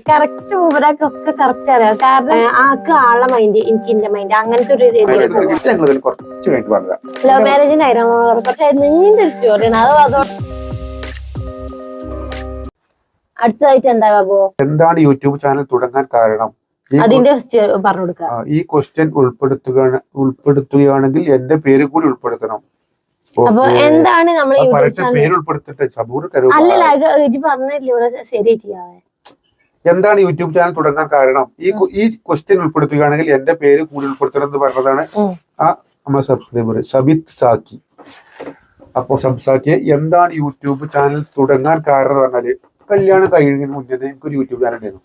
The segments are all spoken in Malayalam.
കറക്റ്റ് മൂപ്പരാക്കൊക്കെ കറക്റ്റ് അറിയാം. കാരണം ആൾക്ക് ആളെ മൈൻഡ്, എനിക്ക് എന്റെ മൈൻഡ്, അങ്ങനത്തെ ഒരു ലവ് മാരേജിന്റെ ആയിരുന്നു. പക്ഷെ നീണ്ട ഒരു സ്റ്റോറിയാണ് അത്. അടുത്തതായിട്ട് എന്താ ബാബു, എന്താണ് യൂട്യൂബ് ചാനൽ തുടങ്ങാൻ കാരണം? അതിന്റെ പറഞ്ഞു കൊടുക്കുക. ഈ ക്വസ്റ്റ്യൻ ഉൾപ്പെടുത്തുകയാണെങ്കിൽ എന്റെ പേര് കൂടി ഉൾപ്പെടുത്തണം. അപ്പൊ എന്താണ് നമ്മൾ യൂട്യൂബ് ചാനൽ പേര് ഉൾപ്പെടുത്തിട്ട് അല്ലല്ല ഇത് പറഞ്ഞില്ലേ ഇവിടെ ശരിയായിട്ടില്ലാവേ. എന്താണ് യൂട്യൂബ് ചാനൽ തുടങ്ങാൻ കാരണം? ഈ ക്വസ്റ്റ്യൻ ഉൾപ്പെടുത്തുകയാണെങ്കിൽ എന്റെ പേര് കൂടി ഉൾപ്പെടുത്തണം എന്ന് പറഞ്ഞതാണ് നമ്മളെ സബ്സ്ക്രൈബർ സബിത് സാക്കി. അപ്പൊ സബ്സാക്കിയെ എന്താണ് യൂട്യൂബ് ചാനൽ തുടങ്ങാൻ കാരണം എന്ന് പറഞ്ഞാല്, കല്യാണം കഴിയുന്നതിന് മുന്നേ എനിക്കൊരു യൂട്യൂബ് ചാനൽ ഉണ്ടായിരുന്നു.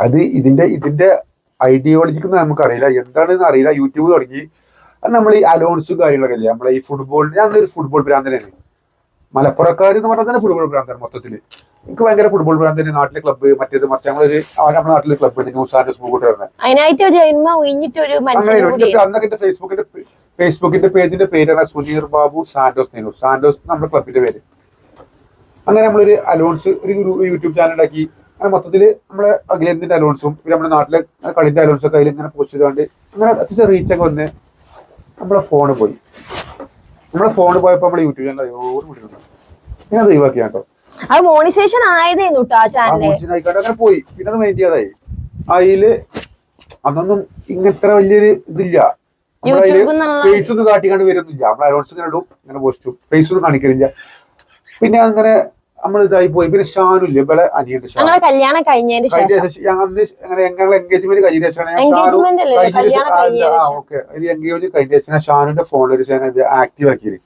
അത് ഇതിന്റെ ഐഡിയോളജിക്ക് നമുക്കറിയില്ല, എന്താണെന്ന് അറിയില്ല. യൂട്യൂബ് തുടങ്ങി അത് നമ്മൾ ഈ അലോൺസും കാര്യങ്ങളൊക്കെ ഇല്ലേ, നമ്മളെ ഈ ഫുട്ബോൾ, ഞാനൊരു ഫുട്ബോൾ ഭ്രാന്തനാണ്. മലപ്പുറക്കാർ എന്ന് പറഞ്ഞാൽ തന്നെ ഫുട്ബോൾ ഭ്രാന്തൻ മൊത്തത്തില്. എനിക്ക് ഭയങ്കര ഫുട്ബോൾ ഭ്രാന്തന്. നാട്ടിലെ ക്ലബ്ബ് മറ്റേത് മറ്റേ നമ്മുടെ നാട്ടിലെ ക്ലബ്ബ് ന്യൂസ് ആൻഡ് സ്കൂൾ അന്നൊക്കെ ഫേസ്ബുക്കിന്റെ പേജിന്റെ പേരാണ് സുനീർ ബാബു സാന്റോസ് നെഹ്റു. സാന്റോസ് നമ്മുടെ ക്ലബിന്റെ പേര്. അങ്ങനെ നമ്മളൊരു അലോൺസ് ഒരു യൂട്യൂബ് ചാനൽ ഉണ്ടാക്കി. അങ്ങനെ മൊത്തത്തില് നമ്മളെ അഖിലേന്ത്യന്റെ അലോൺസും പിന്നെ നമ്മുടെ നാട്ടിലെ കളിന്റെ അലോൺസും ഒക്കെ അതിൽ ഇങ്ങനെ പോസ്റ്റ് ചെയ്തുകൊണ്ട് അങ്ങനെ അത്യാവശ്യം റീച്ചൊക്കെ വന്ന് നമ്മളെ ഫോണ് പോയി. പോയപ്പോ നമ്മളെ യൂട്യൂബ് ചാനൽ ഞാൻ അത് ഒഴിവാക്കി കേട്ടോ. മോണിസേഷൻ ആയിക്കോട്ടെ അങ്ങനെ പോയി. പിന്നെ അത് മെയിൻ ചെയ്യാതായി. അതില് അതൊന്നും ഇങ്ങനത്തെ വലിയൊരു ഇതില്ല. നമ്മളതില് ഫേസ് ഒന്നും കാട്ടിക്കാണ്ട് വരുന്നില്ല. നമ്മളെ അലോൺസ് ഇങ്ങനെ ഇടും, ഇങ്ങനെ പോസ്റ്റും ഫേസ് ഒന്നും കാണിക്കലില്ല. പിന്നെ അങ്ങനെ നമ്മൾ ഇതായി പോയി. പിന്നെ ഷാനുല്ലേ ഇവിടെ അനിയന്റെ കല്യാണം കഴിഞ്ഞതിന് ശേഷം എൻഗേജ്മെന്റ് കഴിഞ്ഞ ശേഷമാണ് എൻഗേജ്മെന്റ് കഴിഞ്ഞ ശേഷം ഷാനുന്റെ ഫോണിൽ ആക്റ്റീവ് ആക്കിയത്.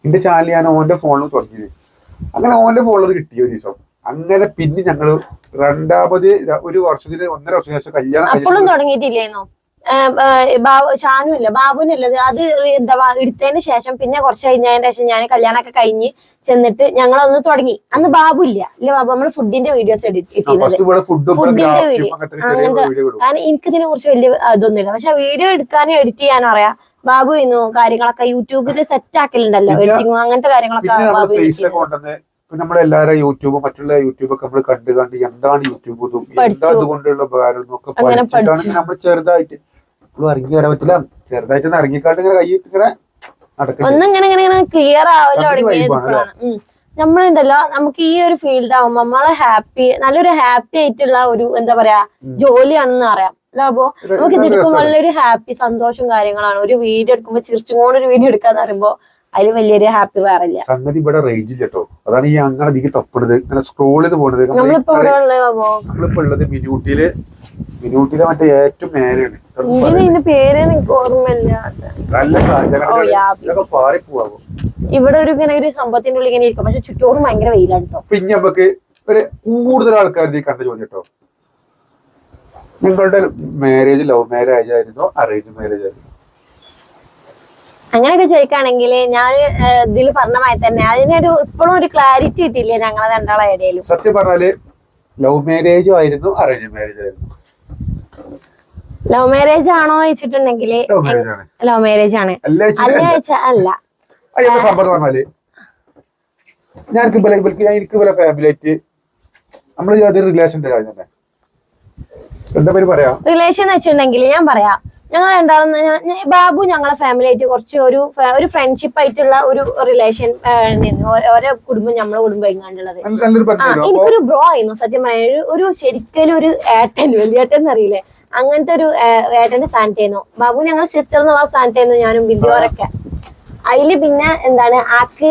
എന്റെ ചാനൽ ഞാൻ ഓന്റെ ഫോണിൽ തുടങ്ങിയത്. അങ്ങനെ ഓന്റെ ഫോണിൽ കിട്ടിയ ഒരു ദിവസം. അങ്ങനെ പിന്നെ ഞങ്ങള് രണ്ടാമത് ഒരു വർഷത്തിന് 1.5 വർഷം ശേഷം കല്യാണം തുടങ്ങിയിട്ടില്ലേന്നോ ഷാനുല്ല ബാബുനുള്ളത്. അത് എന്താ എടുത്തതിന് ശേഷം പിന്നെ കുറച്ച് കഴിഞ്ഞതിന് ശേഷം ഞാൻ കല്യാണമൊക്കെ കഴിഞ്ഞ് ചെന്നിട്ട് ഞങ്ങളൊന്ന് തുടങ്ങി. അന്ന് ബാബു ഇല്ല ബാബു നമ്മള് ഫുഡിന്റെ വീഡിയോസ് എഡിറ്റ് ചെയ്തത്. ഫുഡിന്റെ വീഡിയോ അങ്ങനത്തെ. കാരണം എനിക്കിതിനെ കുറിച്ച് വലിയ ഇതൊന്നുമില്ല. പക്ഷെ വീഡിയോ എടുക്കാനും എഡിറ്റ് ചെയ്യാനും അറിയാം. ബാബു ഇന്നു കാര്യങ്ങളൊക്കെ യൂട്യൂബിൽ സെറ്റ് ആക്കലുണ്ടല്ലോ, എഡിറ്റിങ്ങും അങ്ങനത്തെ കാര്യങ്ങളൊക്കെ ബാബു. നമ്മളെല്ലാരും യൂട്യൂബ് മറ്റുള്ള യൂട്യൂബൊക്കെ നമ്മൾ കണ്ട് എന്താണ് യൂട്യൂബ് അതുകൊണ്ടുള്ള ഉപകാരം എന്നൊക്കെ പഠിച്ചിട്ടാണ് നമ്മൾ ചെറുതായിട്ട് ഇറങ്ങി വരാൻ പറ്റില്ല. ചെറുതായിട്ട് ഇറങ്ങിക്കാണ്ട് ഇങ്ങനെ കൈ ഇങ്ങനെ ഒന്നിങ്ങനെ ക്ലിയർ ആവല്ലോപ്പോഴാണ് നമ്മളുണ്ടല്ലോ. നമുക്ക് ഈ ഒരു ഫീൽഡ് ആവുമ്പോ നമ്മളെ നല്ലൊരു ഹാപ്പി ആയിട്ടുള്ള ഒരു എന്താ പറയാ ജോലിയാണെന്ന് അറിയാം. അപ്പൊ നമുക്ക് ഇത് എടുക്കുമ്പോൾ നല്ലൊരു ഹാപ്പി സന്തോഷം കാര്യങ്ങളാണ്. ഒരു വീഡിയോ എടുക്കുമ്പോ ചിരിച്ചുകൊണ്ട് ഒരു വീഡിയോ എടുക്കാന്ന് പറയുമ്പോ അതിൽ വലിയൊരു ഹാപ്പി വേറില്ല. സംഗതി ഇവിടെ റേഞ്ച് ഇല്ലട്ടോ. അതാണ് ഈ അങ്ങനെ അധികം തപ്പണത്, ഇങ്ങനെ സ്ക്രോൾ ചെയ്ത് പോണത്. നമ്മളിപ്പോ ഉള്ളത് മിനൂട്ടിയിലെ മറ്റേ ഏറ്റവും നേരെയാണ്. പേര് എനിക്ക് ഓർമ്മയില്ല. പാറിപ്പോവാകും. ഇവിടെ ഒരു ഇങ്ങനെ ഒരു സംഭവത്തിന്റെ ഉള്ളിൽ ഇങ്ങനെ ഇരിക്കും. പക്ഷെ ചുറ്റോറും ഭയങ്കര വെയിലാണ് കേട്ടോ. പിന്നെ നമുക്ക് ഒരു കൂടുതൽ ആൾക്കാർ കണ്ട ചോദ്യം കേട്ടോ, നിങ്ങളുടെ മാരേജ് ലവ് മാരേജ് ആയിരുന്നോ അറേഞ്ച് മാരേജ് ആയിരുന്നോ? അങ്ങനെയൊക്കെ ചോദിക്കുകയാണെങ്കിൽ ഞാൻ ഇതിൽ പറഞ്ഞ മാതിരി തന്നെ അതിനൊരു ഇപ്പോഴും ഒരു ക്ലാരിറ്റി കിട്ടിയില്ല ഞങ്ങളെ രണ്ടാളെ ഇടയിലും. സത്യം പറഞ്ഞാല് ലവ് മാരേജും ആയിരുന്നു അറേഞ്ച് മാരേജ് ആയിരുന്നു. ലവ് മാരേജ് ആണോ ചോദിച്ചിട്ടുണ്ടെങ്കിൽ ലവ് മാരേജ് ആണ്. അല്ല സംഭവം പറഞ്ഞാല് എനിക്ക് ഫാമിലി ആയിട്ട് നമ്മള് അതൊരു റിലേഷന്റെ കാര്യം തന്നെ. എന്താ പേര് പറയാ റിലേഷൻ എന്ന് വെച്ചിട്ടുണ്ടെങ്കിൽ ഞാൻ പറയാം, ഞങ്ങൾ രണ്ടാളും ബാബു ഞങ്ങളെ ഫാമിലി ആയിട്ട് കുറച്ച് ഒരു ഫ്രണ്ട്ഷിപ്പ് ആയിട്ടുള്ള ഒരു റിലേഷൻ. ഓരോ കുടുംബം നമ്മളെ കുടുംബം എങ്ങാണ്ടുള്ളത്. എനിക്കൊരു ബ്രോ ആയിരുന്നു സത്യം പറയാൻ. ഒരു ശരിക്കും ഒരു ഏട്ടൻ, വലിയേട്ടൻ എന്നറിയില്ലേ, അങ്ങനത്തെ ഒരു ഏട്ടന്റെ സ്ഥാനത്തായിരുന്നു ബാബു. ഞങ്ങൾ സിസ്റ്റർ എന്നുള്ള സ്ഥാനത്തായിരുന്നു ഞാനും ബിന്ദുവരൊക്കെ. അതില് പിന്നെ എന്താണ് ആക്ക്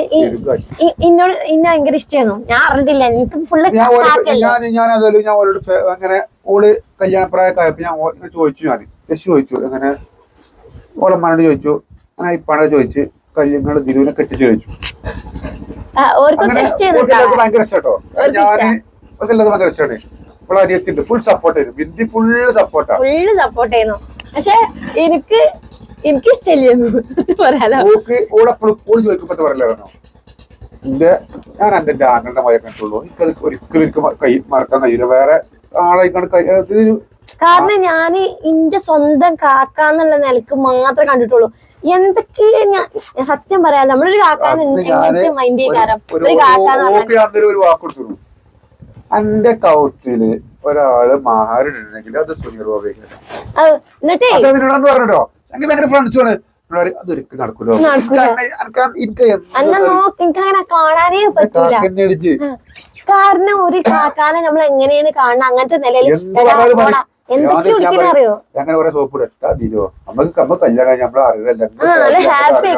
ഇന്നോട് ഭയങ്കര ഇഷ്ടമായിരുന്നു. ഞാൻ അറിഞ്ഞിട്ടില്ല, എനിക്ക് ഫുള്ള് അങ്ങനെ ഓള് കല്യാണപ്രായക്കായപ്പോ ഞാൻ ചോദിച്ചു അങ്ങനെ ഓളമ്മനോട് ചോദിച്ചു, അങ്ങനെ ഇപ്പാടെ ചോദിച്ചു കല്യാണം ദിനുവിനെ കെട്ടിച്ചു ചോദിച്ചു. ഭയങ്കര ഇഷ്ടട്ടോ. ഭയങ്കര ഇഷ്ടമാണ്. ഇപ്പോൾ അനിയത്തിന്റെ ഫുൾ സപ്പോർട്ടായിരുന്നു. ബിന്ദി ഫുള്ള് സപ്പോർട്ടായിരുന്നു. പക്ഷെ എനിക്കിഷ്ടമില്ലെന്ന് പറയാലോ. ഓള് ചോദിക്കുമ്പോ പറയലോ, ഞാൻ എന്റെ ആങ്ങളുടെ മഴ കണ്ടുള്ളൂ, എനിക്കത് ഒരിക്കലും എനിക്ക് മറക്കാൻ കഴിയില്ല. വേറെ ആളെ കാരണം ഞാൻ എന്റെ സ്വന്തം കാക്കാന്നുള്ള നിലക്ക് മാത്രമേ കണ്ടിട്ടുള്ളൂ. എന്തൊക്കെ ഞാൻ സത്യം പറയാലോ, നമ്മളൊരു കാക്കാന്ന് മൈൻഡ് ചെയ്യാറ് ഒരു കാക്കാന്ന് ഒരു വാക്ക് കൊടുത്തുള്ളൂ. എന്റെ കൗത്തില് ഒരാള് മഹാരുണ്ടെങ്കിൽ അത് സുനീർ ബാബയ്ക്ക് എന്നിട്ടേ പറഞ്ഞോ ഞങ്ങൾ ഭയങ്കര ഫ്രണ്ട്സാണ്. അതൊരിക്കലും നടക്കൂലോ. അന്ന് നോക്ക് എനിക്കങ്ങനെ കാണാനേ പറ്റൂല. കാരണം ഒരു കാക്കാനെ നമ്മൾ എങ്ങനെയാണ് കാണുന്നത് അങ്ങനത്തെ നിലയിൽ എന്തൊക്കെ വിളിക്കുന്ന അറിയോ? അങ്ങനെ കുറെ സോപ്പ് ഇടോ നമുക്ക് കല്യാണം കഴിഞ്ഞ നമ്മളെ അറിയില്ല. ഹാപ്പി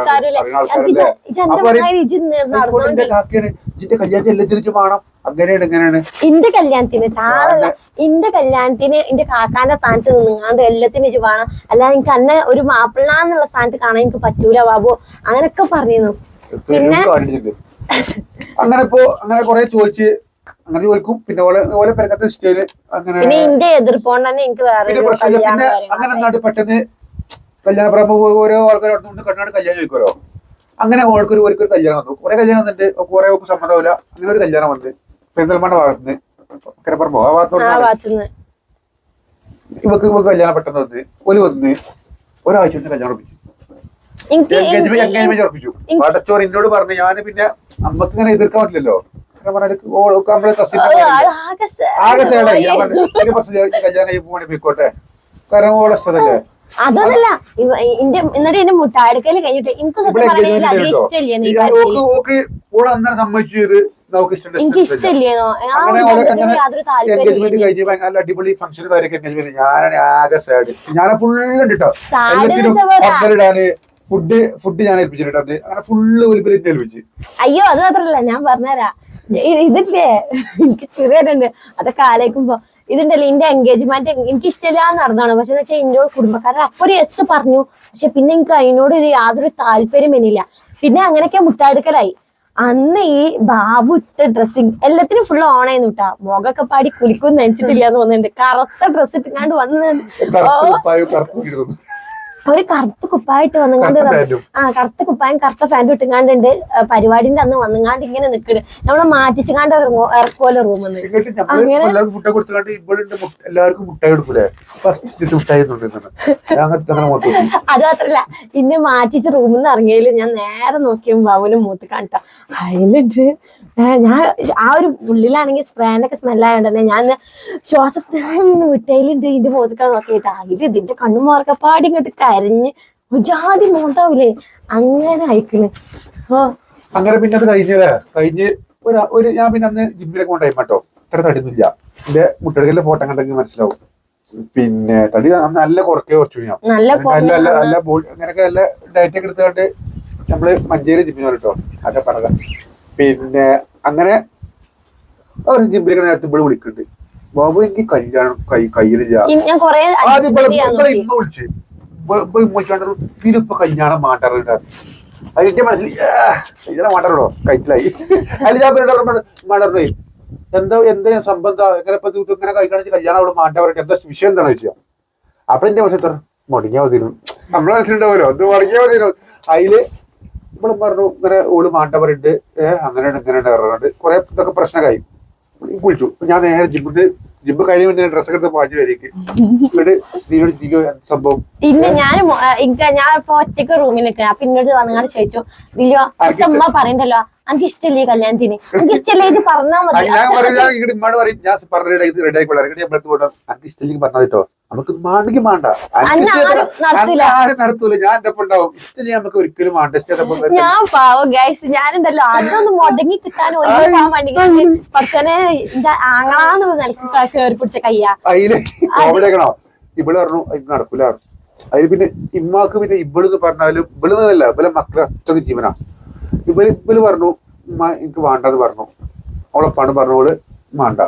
വേണം അങ്ങനെയാണ് എങ്ങനെയാണ് ഇന്റെ കല്യാണത്തിന് താളല്ല ഇന്റെ കല്യാണത്തിന് ഇന്റെ കാക്കാന്റെ സ്ഥാനത്ത് നിന്നാണ്ട് എല്ലാത്തിനും ഇജ്ജ് വേണം. അല്ലാതെ എനിക്ക് അന്നെ ഒരു മാപ്പിളാന്നുള്ള സ്ഥാനത്ത് കാണാൻ എനിക്ക് പറ്റൂല ബാബു അങ്ങനൊക്കെ പറഞ്ഞിരുന്നു. പിന്നെ അങ്ങനെ ഇപ്പോ അങ്ങനെ കൊറേ ചോദിച്ച് അങ്ങനെ ചോദിക്കും. പിന്നെ ഓലെ പെരക്കത്തെ സ്റ്റൈല് അങ്ങനെ പിന്നെ ഇന്റെ എതിർപ്പോണ്ട് തന്നെ എനിക്ക് വേറെ അങ്ങനെ എന്നാണ്ട് പെട്ടെന്ന് കല്യാണം പറയുമ്പോ ഓരോ ആൾക്കാർ അടുത്തുകൊണ്ട് കണ്ണാട് കല്യാണം ചോദിക്കുമല്ലോ. അങ്ങനെ ഓൾക്കൊരു ഒരിക്കൽ കല്യാണം വന്നു. കുറെ കല്യാണം വന്നിട്ട് കുറെ സമ്മതമില്ല. അങ്ങനെ ഒരു കല്യാണം വന്ന് പെരിന്തൽമണ്ണ ഭാഗത്തുനിന്ന് കരപ്പറമ്പോ ആ ഭാഗത്തുനിന്ന് ഇവക്ക് കല്യാണം പെട്ടെന്ന് വന്ന് ഓല് വന്ന് ഒരാഴ്ച കൊണ്ട് കല്യാണം ഉറപ്പിച്ചു. എൻഗേജ്മെന്റ് ഉറപ്പിച്ചു. പടച്ചോർ എന്നോട് പറഞ്ഞു. ഞാൻ പിന്നെ അമ്മക്ക് ഇങ്ങനെ എതിർക്കാൻ പറ്റില്ലല്ലോ. നമ്മളെ ആകെ സേടായി. കല്യാണം കഴിയുമ്പോ പോയിക്കോട്ടെ. കാരണം ഓളെ ഇഷ്ടമല്ലേ. അതൊന്നല്ല എന്നിട്ട് എന്റെ മുട്ടാടുക്കല് കഴിഞ്ഞിട്ട് എനിക്ക് സമ്മതിച്ചു. എനിക്ക് ഇഷ്ടമില്ലേന്നോ യാതൊരു താല്പര്യം. അടിപൊളി ഫംഗ്ഷൻ കാര്യമൊക്കെ ഞാനാണ് ആകെ സാഡ്. ഞാൻ ഫുള്ള് കണ്ടിട്ടോ ഫുഡ് ഞാൻ ഏൽപ്പിച്ചിട്ടുണ്ട്. അങ്ങനെ ഫുള്ള് ഏൽപ്പിച്ച്. അയ്യോ അത് മാത്രല്ല ഞാൻ പറഞ്ഞുതരാ. ഇതില്ലേ എനിക്ക് ചെറിയുണ്ട് അതൊക്കെ ആലോചിക്കുമ്പോ ഇതുണ്ടല്ലോ എന്റെ എൻഗേജ്മെന്റ് എനിക്ക് ഇഷ്ടമില്ലാന്ന് നടന്നാണ്. പക്ഷെ എന്ന് വെച്ചാൽ എന്നോട് കുടുംബക്കാരൻ അപ്പൊ ഒരു എസ് പറഞ്ഞു. പക്ഷെ പിന്നെ എനിക്ക് അതിനോട് യാതൊരു താല്പര്യം എന്നില്ല. പിന്നെ അങ്ങനെയൊക്കെ മുട്ടാടുക്കലായി. അന്ന് ഈ ബാബു ഇട്ട ഡ്രസ്സിങ് എല്ലാത്തിനും ഫുള്ള് ഓണായിരുന്നു കേട്ടാ. മുഖമൊക്കെ പാടി കുളിക്കും നനച്ചിട്ടില്ല എന്ന് തോന്നുന്നുണ്ട്. കറുത്ത ഡ്രസ്സ് ഇട്ടിങ്ങാണ്ട് വന്ന് ഒരു കറുത്ത കുപ്പായിട്ട് വന്നുങ്ങാണ്ട് കറുത്ത കുപ്പായം കറുത്ത ഫാൻറ് ഇട്ടുങ്ങാണ്ടുണ്ട്. പരിപാടിന്റെ അന്ന് വന്നുങ്ങാണ്ട് ഇങ്ങനെ നിക്കണ്. നമ്മളെ മാറ്റിച്ചുകാണ്ട് ഇറക്കുമല്ലോ റൂമിന്ന്. അത് മാത്രല്ല ഇന്നെ മാറ്റിച്ച് റൂമിൽ നിന്ന് ഇറങ്ങിയതിൽ ഞാൻ നേരെ നോക്കിയ ബാബുവിന്റെ മൂത്ത് കാണിട്ടാ അതിലുണ്ട്. ഞാൻ ആ ഒരു ഉള്ളിലാണെങ്കിൽ സ്പ്രേനൊക്കെ സ്മെല്ലായോണ്ടന്നെ ഞാൻ ശ്വാസത്തിന് വിട്ടയിലുണ്ട്. ഇതിന്റെ മുഖത്തൊക്കെ നോക്കിയിട്ടാ അതിൽ ഇതിന്റെ കണ്ണുമാർക്കെ പാടി ഇങ്ങോട്ട് കരഞ്ഞ് ജാതി മോണ്ടാവൂലേ അങ്ങനെ അയക്കണ്. അങ്ങനെ പിന്നെ അത് കഴിഞ്ഞ് ഒരു ഞാൻ പിന്നെ അന്ന് ജിമ്മിലൊക്കെ കൊണ്ടായി കേട്ടോ. ഇത്ര തടിയൊന്നുമില്ല. എന്റെ മുട്ടടിക്കലിന്റെ ഫോട്ടോ കണ്ടെങ്കിൽ മനസ്സിലാവും. പിന്നെ തടി നല്ല കുറച്ചു ഞാൻ നല്ല ബോഡി അങ്ങനെയൊക്കെ നല്ല ഡയറ്റ് ഒക്കെ എടുത്തുകൊണ്ട് നമ്മള് മഞ്ചേരി ജിമ്മിന് കേട്ടോ. അതൊക്കെ പറഞ്ഞ പിന്നെ അങ്ങനെ അവർ ജിമ്മിലൊക്കെ നേരത്തെ ഇവിടെ വിളിക്കുന്നുണ്ട്. ബാബു എനിക്ക് കല്യാണം കയ്യിലില്ല. വിളിച്ച് ഇതിലിപ്പോ കല്യാണം മാറ്റാറുണ്ടായിരുന്നു. അതിന്റെ മനസ്സിൽ ഇതിനെ മാറ്റാറോ കഴിച്ചിലായി. അതിൽ ഞാൻ മാറ്റാറേ എന്താ സംബന്ധം എങ്ങനെ ഇങ്ങനെ കഴിക്കാണെന്ന് കല്യാണം അവിടെ മാറ്റാൻ പറയട്ടെ. എന്താ വിഷയം എന്താണെന്ന് വെച്ചാൽ അപ്പൊ എന്റെ വശത്ത് മുടങ്ങിയാൽ മതിയിരുന്നു. നമ്മളെ മനസ്സിലുണ്ടാവുമല്ലോ അത് മുടങ്ങിയാൽ മതിയിരുന്നു. അതില് ഇവിടെ പറഞ്ഞു ഇങ്ങനെ ഓള് മാണ്ട പറഞ്ഞിട്ട് അങ്ങനെയാണ് ഇങ്ങനെയാണ് പറഞ്ഞിട്ട് കുറെ ഇതൊക്കെ പ്രശ്നമായി. വിളിച്ചു. ഞാൻ നേരെ ജിമ്മ് കഴിഞ്ഞ ഡ്രസ്സൊക്കെ എടുത്ത് മാറ്റി വരേക്ക് സംഭവം. ഇല്ല ഞാൻ ഒറ്റക്ക് റൂമിൽ നിൽക്കുക. അപ്പൊ എന്നോട് വന്നുകൊണ്ട് ചോദിച്ചു ദിലോ അമ്മ പറയണ്ടല്ലോ എനിക്ക് ഇഷ്ടല്ലേ കല്യാണത്തിന് എനിക്ക് ഇഷ്ടല്ലേ ഇത് പറഞ്ഞാൽ മതി. ഞാൻ പറയും ഞാൻ പറഞ്ഞ റെഡി ഇഷ്ടല്ലെങ്കിൽ പറഞ്ഞാൽ കേട്ടോ. നമുക്ക് മാണ്ടെങ്കിൽ മാണ്ട ആരും നടത്തൂല. ഞാൻ എന്റെ ഒപ്പം ഉണ്ടാവും. ഇഷ്ടല്ലേ നമുക്ക് ഒരിക്കലും മാണ്ട. ഞാൻ പാവം ഗൈസ് ഞാനുണ്ടല്ലോ അതൊന്ന് മുടങ്ങി കിട്ടാൻ ഒഴിവാക്കാൻ വേണ്ടി പക്ഷനെ ആങ്ങളാന്ന് നിലക്ക് കയറി പിടിച്ച കയ്യാ. അതില് എവിടെയാണോ ഇവള് പറഞ്ഞു ഇത് നടക്കൂല. അതിൽ പിന്നെ ഇമ്മാക്ക് പിന്നെ ഇവളെന്ന് പറഞ്ഞാലും ഇവളെന്നല്ല ഇവലെ മക്കളെ അത്രയ്ക്ക് ജീവനാ. ഇവല് പറഞ്ഞു എനിക്ക് വേണ്ടെന്ന് പറഞ്ഞു. അവളെപ്പാണ് പറഞ്ഞോള് വേണ്ട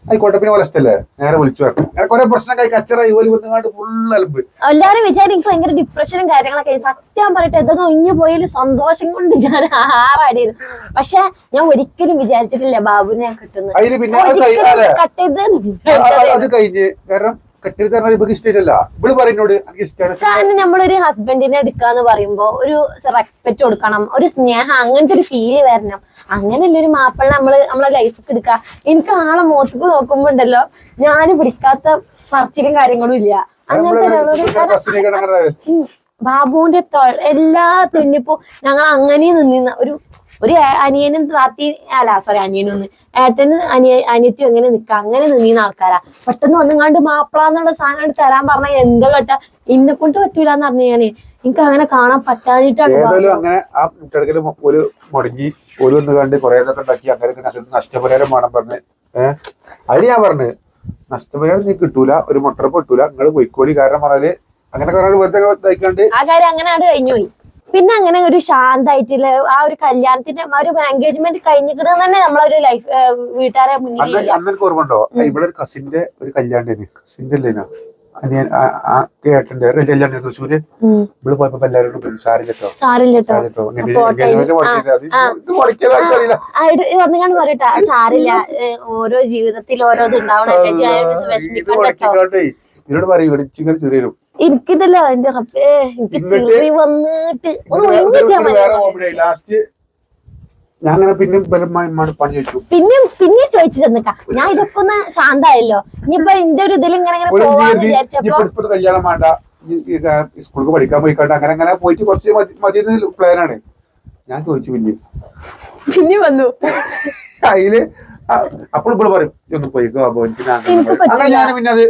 ആയിക്കോട്ടെ. പിന്നെ പോലെ ഇഷ്ടല്ലേ നേരെ വിളിച്ചു പറഞ്ഞു. അങ്ങനെ കുറെ പ്രശ്നമായി കച്ചറായി. ഇവര് വന്നുകൊണ്ട് ഫുൾ അലമ്പ്. എല്ലാരും വിചാരിക്കും എനിക്ക് ഭയങ്കര ഡിപ്രഷനും കാര്യങ്ങളൊക്കെ. സത്യം പറയട്ടെ ഇതൊന്നും ഒഴിഞ്ഞു പോയാലും സന്തോഷം കൊണ്ട് ഞാൻ ആറാടിയിരുന്നു. പക്ഷെ ഞാൻ ഒരിക്കലും വിചാരിച്ചിട്ടില്ല ബാബുവിനെ കിട്ടുന്നത്. അതില് പിന്നെ അത് കഴിഞ്ഞ് കാരണം കാരണം നമ്മളൊരു ഹസ്ബൻഡിനെ എടുക്കാന്ന് പറയുമ്പോ ഒരു റെസ്പെക്ട് കൊടുക്കണം, ഒരു സ്നേഹം, അങ്ങനത്തെ ഒരു ഫീല് വരണം. അങ്ങനെയല്ല ഒരു മാപ്പിള നമ്മളെ ലൈഫിൽ എടുക്കുക. എനിക്ക് ആളെ മുഖത്തേക്ക് നോക്കുമ്പോ ഉണ്ടല്ലോ ഞാൻ പിടിക്കാത്ത പറച്ചിലും കാര്യങ്ങളും ഇല്ല. അങ്ങനത്തെ ഒരാളോട് ബാബുവിന്റെ എല്ലാ തെണ്ണിപ്പോ ഞങ്ങൾ അങ്ങനെ നിന്നിരുന്ന ഒരു ഒരു അനിയനും താത്തി അല്ല സോറി അനിയനൊന്ന് ഏട്ടനും അനിയത്തിയും എങ്ങനെ നിക്കാം അങ്ങനെ നിന്നീന്ന ആൾക്കാരാ. പെട്ടെന്ന് വന്നുങ്ങാണ്ട് മാപ്പിളാന്നുള്ള സാധനം തരാൻ പറഞ്ഞാൽ എന്താ കേട്ടാ ഇന്നെ കൊണ്ട് പറ്റൂലെന്ന് പറഞ്ഞു ഞാന്. എനിക്ക് അങ്ങനെ കാണാൻ പറ്റാഞ്ഞിട്ടാണ്. അങ്ങനെ ആ മുട്ടടക്കല് ഒരു മുടങ്ങി ഒരു ഒന്ന് കണ്ട് കുറെ ഇതൊക്കെ ഉണ്ടാക്കി അങ്ങനെ നഷ്ടപരിഹാരം വേണം പറഞ്ഞ് അതിന് ഞാൻ പറഞ്ഞു നഷ്ടപരിഹാരം നീ കിട്ടൂല, ഒരു മുട്ടറപ്പ് കിട്ടൂല, നിങ്ങൾ പൊയ്ക്കോളി. കാരണം പറഞ്ഞാല് അങ്ങനെ വെറുതെ ഇതായിക്കാണ്ട് ആ കാര്യം അങ്ങനെ അവിടെ കഴിഞ്ഞുപോയി. പിന്നെ അങ്ങനെ ഒരു ശാന്തായിട്ടുള്ള ആ ഒരു കല്യാണത്തിന്റെ ഒരു എൻഗേജ്മെന്റ് കഴിഞ്ഞിട്ട് തന്നെ നമ്മളൊരു ലൈഫ് വീട്ടുകാരെ മുന്നിൽ. അന്നെനിക്ക് ഓർമ്മ ഉണ്ടോ, ഇവിടെ ഒരു കസിന്റെ ഒരു കല്യാണം കസിന്റെ അല്ലേനോ അനിയൻ ഏട്ടന്റെ കല്യാണം തൃശ്ശൂര്. ഇവിടെ പോയപ്പോ എല്ലാവരും സാരില്ലട്ടോ വന്നുകൊണ്ട് പറയട്ടാ സാരില്ല, ഓരോ ജീവിതത്തിൽ ഓരോത് ഉണ്ടാവണല്ലേ ഇതിനോട് പറയും ചെറിയ എനിക്കിണ്ടല്ലോ എന്റെ എനിക്ക് ചിറി വന്നിട്ട് ലാസ്റ്റ് ഞാൻ അങ്ങനെ പിന്നെ പണി ചോദിച്ചു. പിന്നെ ചോദിച്ചു ചെന്നക്ക ഞാൻ ഇതൊക്കെ ഒന്ന് ശാന്തായല്ലോ. ഇനിയിപ്പൊ എന്റെ ഒരു ഇതിൽ ഇങ്ങനെ പോവാന്ന് വിചാരിച്ചപ്പോ കല്യാണം വേണ്ട, സ്കൂൾക്ക് പഠിക്കാൻ പോയിക്കോട്ടെ, അങ്ങനെ അങ്ങനെ പോയിട്ട് കുറച്ച് മതിയെന്ന് പ്ലാനാണ്. ഞാൻ ചോദിച്ചു പിന്നെ വന്നു അതില് അപ്പോൾ ഇപ്പോൾ പറയും ഒന്ന് പോയിക്കോ അങ്ങനെ ഞാൻ പിന്നെ അത്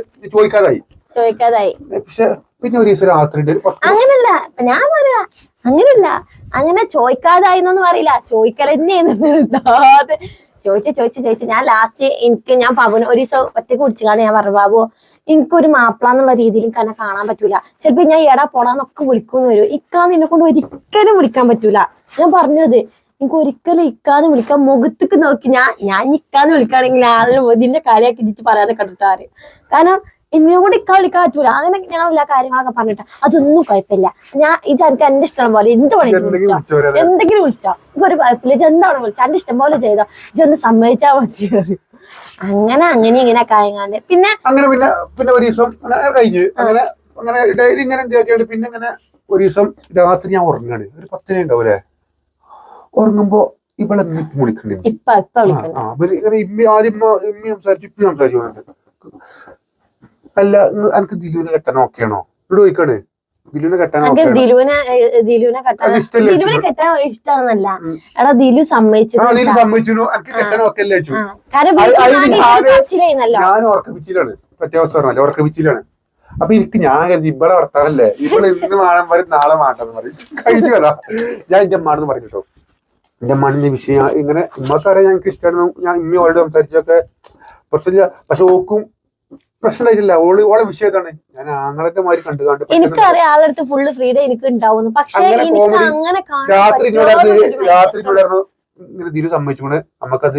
ചോദിക്കാതായി. പക്ഷെ പിന്നെ ഒരു ദിവസം രാത്രി അങ്ങനല്ല ഞാൻ പറയാ അങ്ങനല്ല അങ്ങനെ ചോദിക്കാതായി എന്നൊന്നും പറയില്ല, ചോദിക്കലെന്നെ ചോദിച്ച് ഞാൻ ലാസ്റ്റ് ഞാൻ പവന് ഒരു ദിവസം ഒറ്റക്ക് കുടിച്ചാണ്. ഞാൻ പറഞ്ഞു ബാബു എനിക്കൊരു മാപ്പിള എന്നുള്ള രീതിയിൽ തന്നെ കാണാൻ പറ്റൂല, ചിലപ്പോ ഞാൻ എടാ പോടാന്നൊക്കെ വിളിക്കുന്നു വരും, ഇക്കാന്ന് നിന്നെ കൊണ്ട് ഒരിക്കലും വിളിക്കാൻ പറ്റൂല. ഞാൻ പറഞ്ഞത് എനിക്ക് ഒരിക്കലും ഇക്കാന്ന് വിളിക്കാൻ മുഖത്തേക്ക് നോക്കി ഞാൻ ഇക്കാന്ന് വിളിക്കുകയാണെങ്കിൽ ആളും ഇതിന്റെ കളിയാക്കി ഇച്ചിട്ട് പറയാനൊക്കെ കണ്ടിട്ടാറ്. കാരണം എന്നെ കൂടെ ഇക്ക വിളിക്കാൻ പറ്റൂല. അങ്ങനെ ഞങ്ങൾ എല്ലാ കാര്യങ്ങളൊക്കെ പറഞ്ഞിട്ട് അതൊന്നും കുഴപ്പമില്ല, ഞാൻ ഇത് എനിക്ക് എന്റെ ഇഷ്ടം പോലെ എന്ത് പണി വിളിച്ചോ, എന്തെങ്കിലും വിളിച്ചോ, എനിക്ക് ഒരു കുഴപ്പമില്ല, ഇത് എന്താണ് വിളിച്ചോ, എന്റെ ഇഷ്ടം പോലെ ചെയ്തോ, ഇതൊന്ന് സമ്മതിച്ചാ മതി. അങ്ങനെ ഇങ്ങനെ കായങ്ങാണ്ട് പിന്നെ ഒരു ദിവസം കഴിഞ്ഞ് അങ്ങനെ ഡെയിലി ഇങ്ങനെ പിന്നെ ഇങ്ങനെ ഒരു ദിവസം രാത്രി ഞാൻ ഉറങ്ങാണ്, ഒരു 10 ഉണ്ടാവൂലേ, ഉറങ്ങുമ്പോ ഇവിടെ വിളിക്കണ്ടേ ആദ്യം സംസാരിച്ചു അല്ല എനിക്ക് ദിലുവിനെ കെട്ടാൻ ഓക്കെയാണോ ഇവിടെ ചോദിക്കാണ്. ദിലുവിനെ കെട്ടാൻ ഇഷ്ടമാണെന്നല്ല എടാ ദിലു സമ്മതിച്ചു എനിക്ക് കെട്ടാൻ ഓക്കെയല്ലേ. ഞാൻ ഉറക്കപ്പിച്ചിലാണ്, പ്രത്യാവസ്ഥ പറഞ്ഞാൽ ഉറക്കപ്പിച്ചിലാണ്. അപ്പൊ എനിക്ക് ഞാൻ ഇവിടെ വർത്താനല്ലേ, ഇവിടെ ഇന്ന് വേണം പറയും നാളെ വേണ്ടെന്ന് പറയും, കഴിഞ്ഞല്ല. ഞാൻ എന്റെ അമ്മാണെന്ന് പറഞ്ഞു കേട്ടോ, എന്റെ അമ്മാണിന്റെ വിഷയം ഇങ്ങനെ ഉമ്മക്കറിയാം ഞങ്ങൾക്ക് ഇഷ്ടമാണ്, ഞാൻ ഇമ്മയോട് സംസാരിച്ചൊക്കെ പ്രശ്നമില്ല. പക്ഷെ ഓക്കും പ്രശ്നമായിട്ടില്ല, ഓളെ വിഷയം ഇതാണ്. ഞാൻ ആങ്ങളന്റെ മാതിരി കണ്ടുകാണ്ട് എനിക്കറിയാം ആളടുത്ത് ഫുള്ള് ഫ്രീഡം എനിക്ക് ഉണ്ടാവുന്നു. പക്ഷെ രാത്രി ഇങ്ങനെ ദിലു സമ്മതിച്ചുകൊണ്ട് നമുക്കത്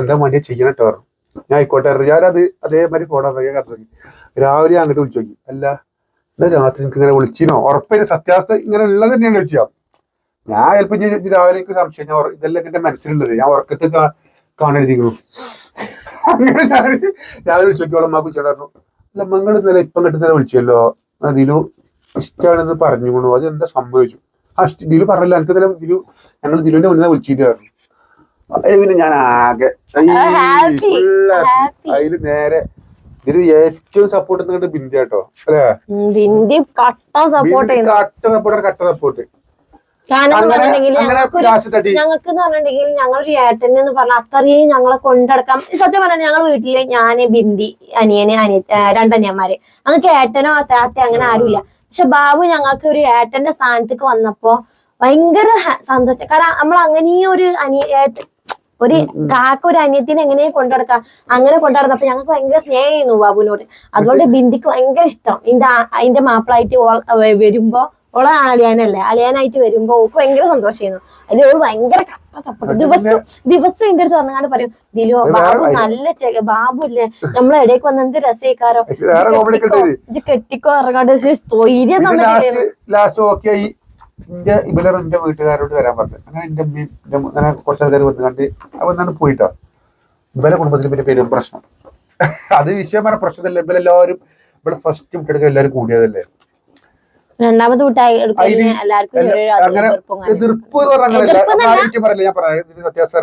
എന്താ വേണ്ടിയാ ചെയ്യണം കേട്ടോ പറഞ്ഞു. ഞാൻ ആയിക്കോട്ടെ ഞാനത് അതേമാതിരി ഫോണാക്കി കറങ്ങി രാവിലെ അങ്ങോട്ട് വിളിച്ചു നോക്കി. അല്ല എന്നാ രാത്രി എനിക്ക് ഇങ്ങനെ വിളിച്ചിനോ, ഉറപ്പിന് സത്യാവസ്ഥ ഇങ്ങനെ ഉള്ളത് തന്നെയാണ് വെച്ചാ. ഞാൻ ചിലപ്പോ രാവിലെ എനിക്ക് സംശയം, ഇതെല്ലാം എന്റെ മനസ്സിലുള്ളത് ഞാൻ ഉറക്കത്തെ കാണരുതിക്കുന്നു. അങ്ങനെ ഞാൻ രാവിലെ വിളിച്ചോക്കോളം അമ്മ വിളിച്ചോണ്ടായിരുന്നു. അല്ല മങ്ങൾ ഇന്നലെ ഇപ്പം കിട്ടുന്നതിനെ വിളിച്ചല്ലോ, ദിലു ഇഷ്ടമാണെന്ന് പറഞ്ഞുകൊണ്ടു, അത് എന്താ സംഭവിച്ചു? ദിലു പറഞ്ഞല്ലോ എനിക്ക് തന്നെ ഞങ്ങൾ ദിലുവിന്റെ മുന്നേ വിളിച്ചിട്ടായിരുന്നു. പിന്നെ ഞാൻ ആകെ അതില് നേരെ ഇതില് ഏറ്റവും സപ്പോർട്ട് നിങ്ങളുടെ ബിന്ദി കേട്ടോ അല്ലേ, കട്ട സപ്പോർട്ട്. ഞങ്ങൾക്ക് പറഞ്ഞിട്ടുണ്ടെങ്കിൽ ഞങ്ങളൊരു ഏട്ടൻ എന്ന് പറഞ്ഞാൽ അത്രയും ഞങ്ങളെ കൊണ്ടടക്കാം. സത്യം പറഞ്ഞാൽ ഞങ്ങൾ വീട്ടില് ഞാന് ബിന്ദി അനിയന് രണ്ടനിയന്മാര്, ഞങ്ങൾക്ക് ഏട്ടനോ താത്ത അങ്ങനെ ആരുമില്ല. പക്ഷെ ബാബു ഞങ്ങൾക്ക് ഒരു ഏട്ടന്റെ സ്ഥാനത്തേക്ക് വന്നപ്പോ ഭയങ്കര സന്തോഷം. കാരണം നമ്മൾ അങ്ങനെ ഒരു കാക്ക ഒരു അനിയത്തിനെ എങ്ങനെ കൊണ്ടുനടക്കാം, അങ്ങനെ കൊണ്ടുനടന്നപ്പോ ഞങ്ങൾക്ക് ഭയങ്കര സ്നേഹമായിരുന്നു ബാബുവിനോട്. അതുകൊണ്ട് ബിന്ദിക്ക് ഭയങ്കര ഇഷ്ടം. അതിന്റെ മാപ്പിളായിട്ട് വരുമ്പോ ഓളെ അളിയാനായിട്ട് വരുമ്പോ ഓക്ക് ഭയങ്കര സന്തോഷമായിരുന്നു. അതിൽ ഓള് ഭയങ്കര കട്ട സപ്പോർട്ട്. ദിവസം എന്റെ അടുത്ത് വന്നങ്ങാണ്ട് പറയും, ദിലു ബാബു നല്ല ബാബു ഇല്ലേ നമ്മളെ ഇടയ്ക്ക് വന്ന എന്ത് രസേക്കാരോ, ഇത് കെട്ടിക്കോ ഇറങ്ങാണ്ട് തൊയ്ര്യം എന്റെ വീട്ടുകാരോട് വരാൻ പറഞ്ഞു. അങ്ങനെ എന്റെ അങ്ങനെ കുറച്ച് ആൾക്കാർ വന്നു കണ്ട് അവന്നാണ് പോയിട്ടോ. ഇവരെ കുടുംബത്തിന് പിന്നെ പേരും പ്രശ്നം, അത് വിഷയം പറഞ്ഞ പ്രശ്നമല്ല. ഇവരെല്ലാവരും ഇവിടെ ഫസ്റ്റ് വിട്ടെടുക്കാൻ എല്ലാവരും കൂടിയതല്ലേ, രണ്ടാമത് അങ്ങനെ എതിർപ്പ് പറയല്ല. ഞാൻ പറയാം സത്യാവസ്ഥ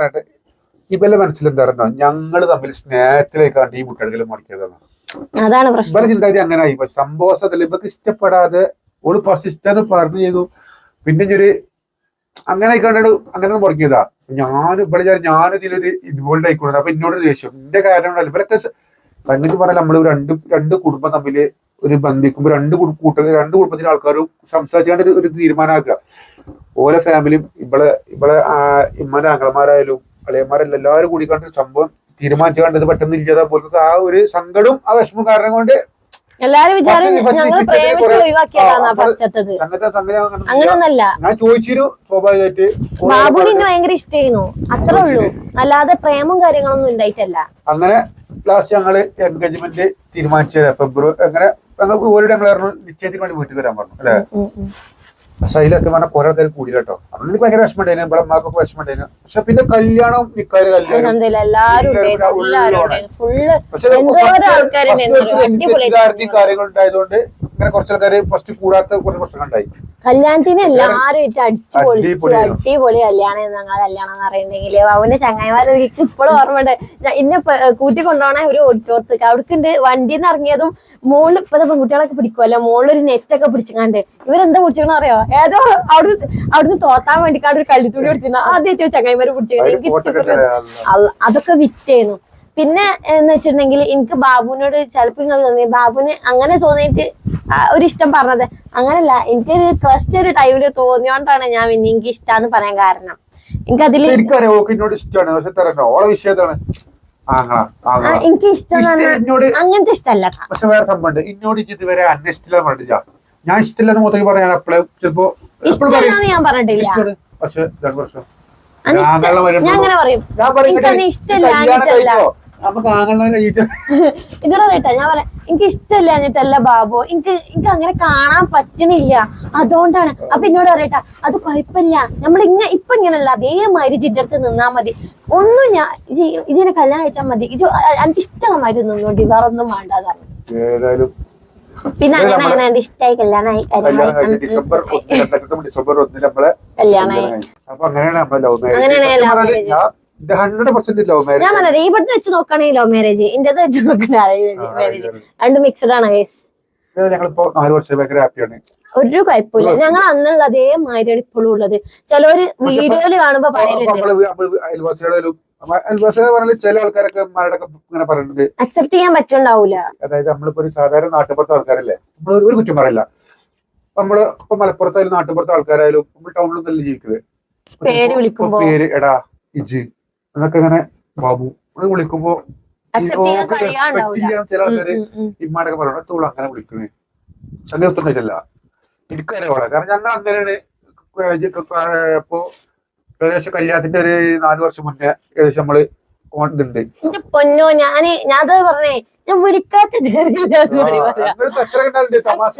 ഇവരുടെ മനസ്സിലെന്താ പറഞ്ഞോ, ഞങ്ങള് തമ്മിൽ സ്നേഹത്തിലേക്കാണ്ട് ഈ മുട്ടെടുക്കൽ മുടക്കിയതാണ്. ഇവരുടെ ചിന്താഗതി അങ്ങനെ ആയി. പക്ഷെ സംഭവസ്ഥല്ല ഇവർക്ക് ഇഷ്ടപ്പെടാതെ ഓള് ഫസ്റ്റ് ഇഷ്ടം പറഞ്ഞു ചെയ്തു. പിന്നെ ഒരു അങ്ങനെ ആയിക്കൊണ്ടാണ് അങ്ങനെ മുറക്കിയതാ. ഞാനിതിലൊരു ഇൻവോൾവ് ആയിക്കൊണ്ടത്. അപ്പൊ എന്നോട് ദേഷ്യം എന്റെ കാരണം ഇവരൊക്കെ സംഗതി പറഞ്ഞാൽ നമ്മള് രണ്ട് കുടുംബം തമ്മില് ഒരു ബന്ധിക്കുമ്പോ രണ്ട് കുടുംബത്തിലെ ആൾക്കാരും സംസാരിച്ചാണ്ട് ഒരു തീരുമാനമാക്കുക. ഓരോ ഫാമിലിയും ഇവളെ ഇമ്മന്റെ ആംഗളമാരായാലും അളിയന്മാരെല്ലാം എല്ലാവരും കൂടി കണ്ട് സംഭവം തീരുമാനിച്ചു കണ്ടത് പെട്ടെന്ന് ഇല്ലാതെ പോലത്തെ ആ ഒരു സങ്കടവും ആ വിഷമം കാരണം കൊണ്ട് എല്ലാരും അങ്ങനൊന്നല്ല. ഞാൻ ചോദിച്ചിരു സ്വാഭാവികമായിട്ട് ബാബുവിന് ഭയങ്കര ഇഷ്ടമായിരുന്നു, അത്രേ ഉള്ളൂ. അല്ലാതെ പ്രേമവും കാര്യങ്ങളൊന്നും ഉണ്ടായിട്ടല്ല. അങ്ങനെ ലാസ്റ്റ് ഞങ്ങള് എൻഗേജ്മെന്റ് തീരുമാനിച്ച ഫെബ്രുവരി അങ്ങനെ ഞങ്ങൾ നിശ്ചയത്തിന് വേണ്ടി വീട്ടിൽ വരാൻ പറഞ്ഞു അല്ലെ. പക്ഷെ അതിലൊക്കെ പറഞ്ഞാൽ കുറെ ആൾക്കാർ കൂടി കേട്ടോ. അന്ന് എനിക്ക് ഭയങ്കര വിഷമം ഉണ്ടായിരുന്നു, ഇവിടെ അമ്മക്കൊക്കെ വിഷമം ഉണ്ടായിരുന്നു. പക്ഷെ പിന്നെ കല്യാണം നിക്കാര് കാര്യങ്ങൾ ഉണ്ടായതുകൊണ്ട് ഇങ്ങനെ കുറച്ച് ആൾക്കാര് ഫസ്റ്റ് കൂടാത്ത കുറച്ച് പ്രശ്നങ്ങൾ ഉണ്ടായി. കല്യാണത്തിന് എല്ലാരും അടിച്ചു പൊളിച്ചു അടിപൊളി കല്യാണം. ഞങ്ങളെ കല്യാണം എന്ന് പറയുന്നെങ്കില് അവന്റെ ചങ്ങായിമാരെ ഇപ്പോഴും ഓർമ്മയുണ്ട്. ഇന്നെ കൂട്ടി കൊണ്ടുപോകണ ഒരു ഓടിക്കോർത്ത് അവിടേക്കുണ്ട്. വണ്ടിന്ന് ഇറങ്ങിയതും മോളിൽ ഇപ്പത്തെ പെൺകുട്ടികളൊക്കെ പിടിക്കുമല്ലോ, മോളിലൊരു നെറ്റൊക്കെ പിടിച്ചിങ്ങാണ്ട് ഇവരെന്താ പിടിച്ചിക്കണ അറിയോ? ഏതോ അവിടുന്ന് തോത്താൻ വേണ്ടിക്കാണ്ട് ഒരു കള്ളിത്തുണി പിടിച്ചിരുന്ന ആദ്യമായിട്ട് ചങ്ങായിമാര് പിടിച്ചിരുന്നു. അതൊക്കെ വിറ്റായിരുന്നു. പിന്നെ എന്ന് വെച്ചിട്ടുണ്ടെങ്കിൽ എനിക്ക് ബാബുവിനോട് ചിലപ്പോ ഇങ്ങനെ തോന്നി, ബാബുവിന് അങ്ങനെ തോന്നിയിട്ട് ഒരു ഇഷ്ടം പറഞ്ഞത് അങ്ങനല്ല. എനിക്കൊരു ഫസ്റ്റ് ഒരു ടൈമില് തോന്നിയോണ്ടാണ് ഞാൻ പിന്നെ എനിക്ക് ഇഷ്ടാന്ന് പറയാൻ കാരണം. എനിക്ക് അതില് എനിക്ക് ഇഷ്ടം അങ്ങനത്തെ ഇഷ്ടമല്ല. പക്ഷെ വേറെ സംഭവം ഇന്നോട് ഇതുവരെ അന്വേഷിച്ചില്ല പറഞ്ഞില്ല. ഞാൻ ഇഷ്ടമില്ലെന്ന് മൊത്തം പറയാൻ അപ്പോഴും ചിലപ്പോ ഇഷ്ടമല്ലാന്ന് ഞാൻ പറഞ്ഞിട്ടില്ല. പക്ഷെ 2 വർഷം ഞാൻ അങ്ങനെ പറയും, എനിക്കത് ഇഷ്ടമില്ല. ഇതോടെ കേട്ടാ ഞാൻ പറയാം, എനിക്ക് ഇഷ്ടമില്ല എന്നിട്ടല്ല ബാബു, എനിക്ക് അങ്ങനെ കാണാൻ പറ്റണില്ല, അതുകൊണ്ടാണ്. അപ്പൊ എന്നോട് പറയട്ടാ അത് കുഴപ്പമില്ല, നമ്മൾ ഇപ്പൊ ഇങ്ങനല്ല അതേമാതിരി ജിന്റെ നിന്നാ മതി, ഒന്നും ഞാൻ ഇതിനെ കല്യാണം കഴിച്ചാൽ മതി, ഇത് എനിക്ക് ഇഷ്ടമുള്ള മാതിരി നിന്നോണ്ടി, വേറെ ഒന്നും വേണ്ടാതാണ്. പിന്നെ അങ്ങനെ ഇഷ്ടമായി കല്യാണമായി കല്യാണമായി. ഞാൻ പറഞ്ഞത് ഇവിടുന്ന് വെച്ച് നോക്കുകയാണെങ്കിൽ ലവ് മാരേജ്, ഇന്റത് വെച്ച് നോക്കണ മാരേജ് രണ്ടും മിക്സഡ് ആണ്. ഒരു കുഴപ്പമില്ല, ഞങ്ങൾ അന്നുള്ള അതേമാതിരിയാണ് ഇപ്പോഴും ഉള്ളത്. ചിലവര് വീഡിയോയില് കാണുമ്പോ പറയുന്നുണ്ട് ചില ആൾക്കാരൊക്കെ ഇങ്ങനെ പറയുന്നുണ്ട് അക്സെപ്റ്റ് ചെയ്യാൻ പറ്റുണ്ടാവൂല. അതായത് നമ്മളിപ്പോ ഒരു സാധാരണ നാട്ടുപുറത്തെ ആൾക്കാരല്ലേ, നമ്മൾ ഒരു കുറ്റം പറയില്ല. നമ്മള് ഇപ്പൊ മലപ്പുറത്തായാലും നാട്ടുപുറത്തെ ആൾക്കാരായാലും നമ്മൾ ടൗണിൽ നല്ല ജീവിക്കുന്നത് പേര് വിളിക്കുമ്പോ പേര് എടാ ഇജ് എന്നൊക്കെ ഇങ്ങനെ ബാബു വിളിക്കുമ്പോ ചില ആൾക്കാര് ഇമ്മാനൊക്കെ പറയണ തോള് അങ്ങനെ വിളിക്കണേ ശല്യൊന്നുമില്ല. എനിക്കറിയാം കാരണം ഞങ്ങൾ അങ്ങനെയാണ്. ഇപ്പൊ ഏകദേശം കല്യാണത്തിന്റെ ഒരു 4 വർഷം മുന്നേ ഏകദേശം നമ്മള് ഇതുണ്ട്. എന്റെ പൊന്നോ, ഞാനത് പറഞ്ഞേ, ഞാൻ വിളിക്കാത്ത